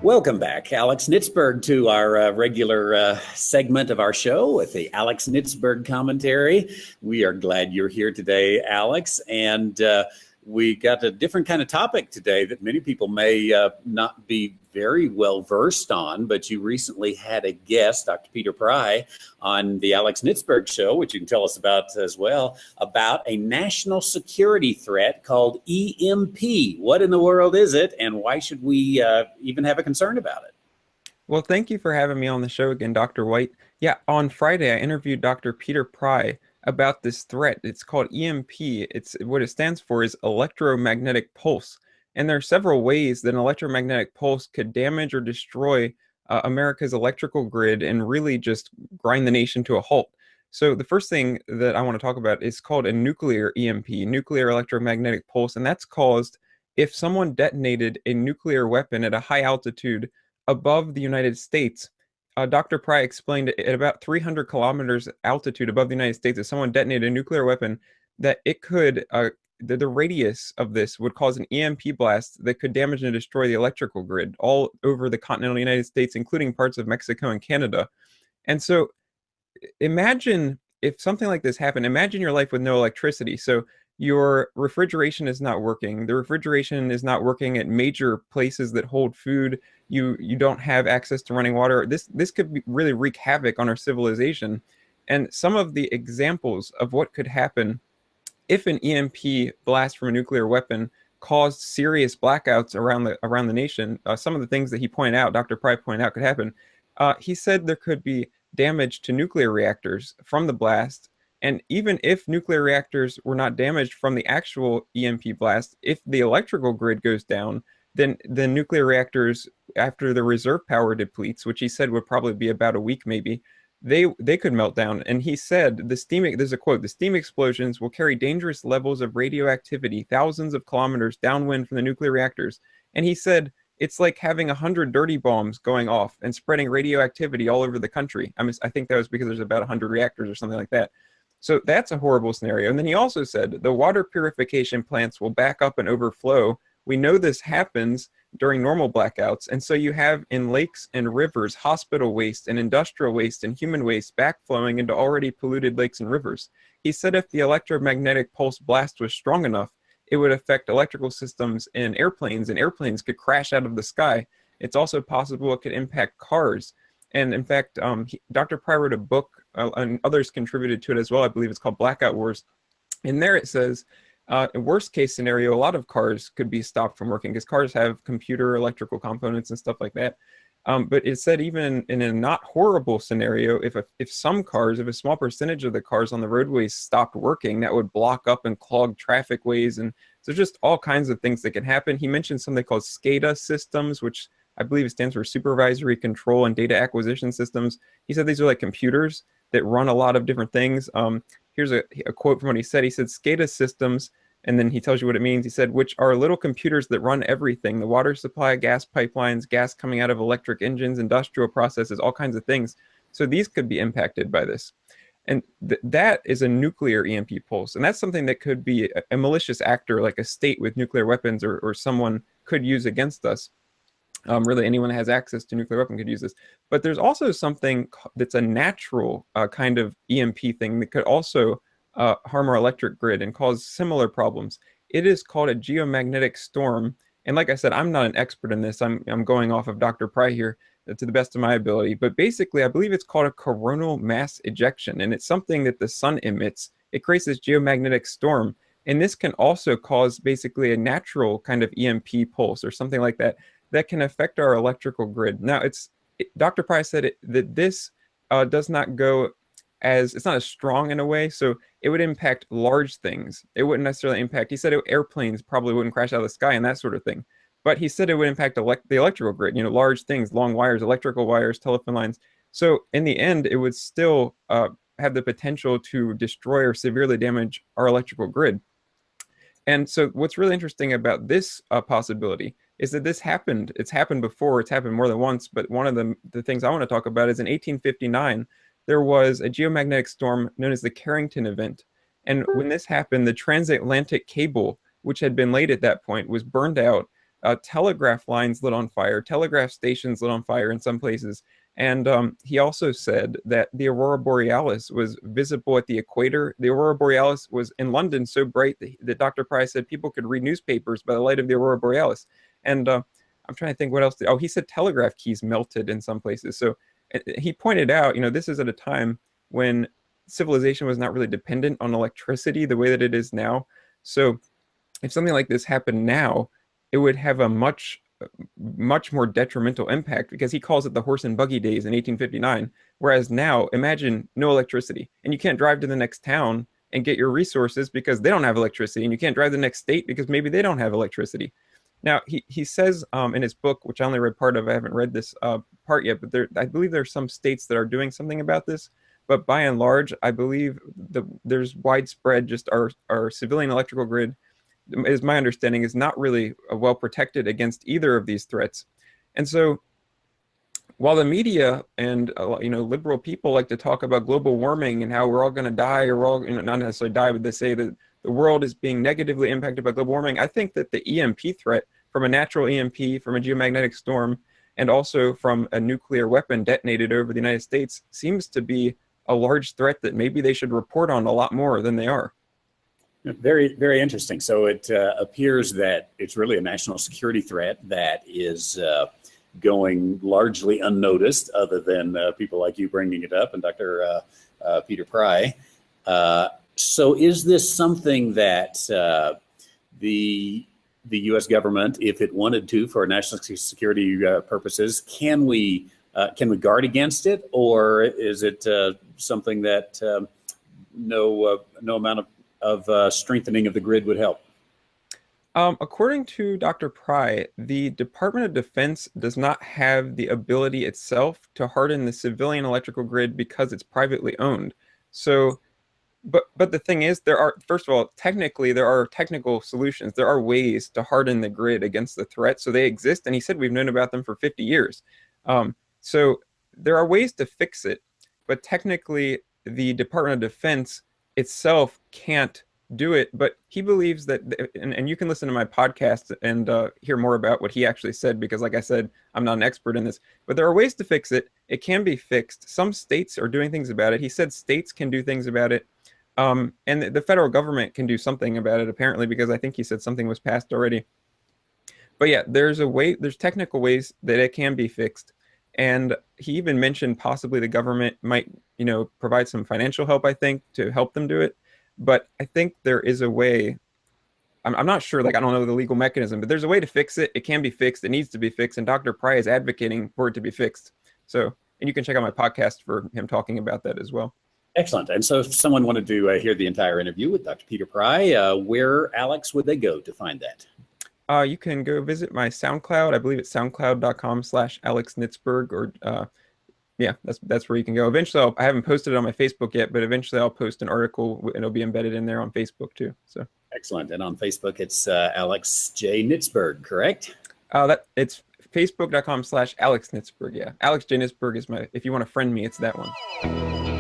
Welcome back, Alex Nitzberg, to our regular segment of our show with the Alex Nitzberg Commentary. We are glad you're here today, Alex, and we got a different kind of topic today that many people may not be very well versed on, but you recently had a guest, Dr. Peter Pry, on the Alex Nitzberg Show, which you can tell us about as well, about a national security threat called EMP. What in the world is it, and why should we even have a concern about it? Well, thank you for having me on the show again, Dr. White. Yeah, on Friday, I interviewed Dr. Peter Pry about this threat. It's called EMP. It's what it stands for is electromagnetic pulse. And there are several ways that an electromagnetic pulse could damage or destroy America's electrical grid and really just grind the nation to a halt. So the first thing that I want to talk about is called a nuclear EMP, nuclear electromagnetic pulse, and that's caused if someone detonated a nuclear weapon at a high altitude above the United States. Dr. Pry explained at about 300 kilometers altitude above the United States, if someone detonated a nuclear weapon, that it could, the radius of this would cause an EMP blast that could damage and destroy the electrical grid all over the continental United States, including parts of Mexico and Canada. And so imagine if something like this happened. Imagine your life with no electricity. So your refrigeration is not working. The refrigeration is not working at major places that hold food. You don't have access to running water. This could really wreak havoc on our civilization. And some of the examples of what could happen if an EMP blast from a nuclear weapon caused serious blackouts around the nation, some of the things that he pointed out, Dr. Pry pointed out, could happen. He said there could be damage to nuclear reactors from the blast. And even if nuclear reactors were not damaged from the actual EMP blast, if the electrical grid goes down, then the nuclear reactors, after the reserve power depletes, which he said would probably be about a week maybe, they could melt down. And he said, there's a quote, the steam explosions will carry dangerous levels of radioactivity thousands of kilometers downwind from the nuclear reactors. And he said, it's like having 100 dirty bombs going off and spreading radioactivity all over the country. I think that was because there's about 100 reactors or something like that. So that's a horrible scenario. And then he also said the water purification plants will back up and overflow. We know this happens during normal blackouts. And so you have in lakes and rivers, hospital waste and industrial waste and human waste backflowing into already polluted lakes and rivers. He said if the electromagnetic pulse blast was strong enough, it would affect electrical systems in airplanes, and airplanes could crash out of the sky. It's also possible it could impact cars. And in fact, Dr. Pry wrote a book, and others contributed to it as well. I believe it's called Blackout Wars. And there it says, in worst case scenario, a lot of cars could be stopped from working because cars have computer electrical components and stuff like that. But it said even in a not horrible scenario, if a small percentage of the cars on the roadways stopped working, that would block up and clog traffic ways. And so just all kinds of things that can happen. He mentioned something called SCADA systems, which I believe it stands for Supervisory Control and Data Acquisition Systems. He said these are like computers that run a lot of different things. Here's a quote from what he said. He said, SCADA systems, and then he tells you what it means. He said, which are little computers that run everything, the water supply, gas pipelines, gas coming out of electric engines, industrial processes, all kinds of things. So these could be impacted by this. And that is a nuclear EMP pulse. And that's something that could be a malicious actor, like a state with nuclear weapons or someone could use against us. Really, anyone that has access to nuclear weapon could use this. But there's also something that's a natural kind of EMP thing that could also harm our electric grid and cause similar problems. It is called a geomagnetic storm. And like I said, I'm not an expert in this. I'm going off of Dr. Pry here to the best of my ability. But basically, I believe it's called a coronal mass ejection. And it's something that the sun emits. It creates this geomagnetic storm. And this can also cause basically a natural kind of EMP pulse or something like that that can affect our electrical grid. Now, Dr. Pry said that this does not go it's not as strong in a way, so it would impact large things. It wouldn't necessarily impact, he said airplanes probably wouldn't crash out of the sky and that sort of thing. But he said it would impact the electrical grid, large things, long wires, electrical wires, telephone lines. So in the end, it would still have the potential to destroy or severely damage our electrical grid. And so what's really interesting about this possibility is that this happened. It's happened before. It's happened more than once. But one of the things I want to talk about is in 1859, there was a geomagnetic storm known as the Carrington event. And when this happened, the transatlantic cable, which had been laid at that point, was burned out. telegraph lines lit on fire, telegraph stations lit on fire in some places. And he also said that the aurora borealis was visible at the equator. The aurora borealis was in London so bright that Dr. Price said people could read newspapers by the light of the aurora borealis. And I'm trying to think what else. Oh, he said telegraph keys melted in some places. So he pointed out, this is at a time when civilization was not really dependent on electricity the way that it is now. So if something like this happened now, it would have a much more detrimental impact, because he calls it the horse and buggy days in 1859. Whereas now, imagine no electricity, and you can't drive to the next town and get your resources because they don't have electricity, and you can't drive to the next state because maybe they don't have electricity. Now, he says in his book, which I only read part of, I haven't read this part yet, but I believe there are some states that are doing something about this. But by and large, I believe there's widespread, just our civilian electrical grid, is my understanding, is not really well protected against either of these threats. And so while the media and liberal people like to talk about global warming and how we're all going to die, or we're all not necessarily die, but they say that the world is being negatively impacted by global warming, I think that the EMP threat from a natural EMP, from a geomagnetic storm, and also from a nuclear weapon detonated over the United States seems to be a large threat that maybe they should report on a lot more than they are. Very, very interesting. So it appears that it's really a national security threat that is going largely unnoticed, other than people like you bringing it up and Dr. Peter Pry. So is this something that the U.S. government, if it wanted to for national security purposes, can we guard against it, or is it something that no amount of strengthening of the grid would help? According to Dr. Pry, the Department of Defense does not have the ability itself to harden the civilian electrical grid because it's privately owned. So, but the thing is, first of all, technically, there are technical solutions. There are ways to harden the grid against the threat. So they exist. And he said we've known about them for 50 years. So there are ways to fix it. But technically, the Department of Defense itself can't do it. But he believes that, and you can listen to my podcast and hear more about what he actually said, because like I said, I'm not an expert in this, but there are ways to fix it. It can be fixed. Some states are doing things about it. He said states can do things about it. And the federal government can do something about it, apparently, because I think he said something was passed already. But yeah, there's technical ways that it can be fixed. And he even mentioned possibly the government might, provide some financial help, I think, to help them do it. But I think there is a way. I'm not sure, I don't know the legal mechanism, but there's a way to fix it. It can be fixed. It needs to be fixed. And Dr. Pry is advocating for it to be fixed. So, and you can check out my podcast for him talking about that as well. Excellent. And so if someone wanted to hear the entire interview with Dr. Peter Pry, where, Alex, would they go to find that? You can go visit my SoundCloud. I believe it's soundcloud.com/Alex Nitzberg, or yeah, that's where you can go. Eventually, I haven't posted it on my Facebook yet, but eventually I'll post an article and it'll be embedded in there on Facebook too. So excellent. And on Facebook, it's Alex J. Nitzberg, correct? It's facebook.com/Alex Nitzberg. Yeah, Alex J. Nitzberg is if you want to friend me, it's that one.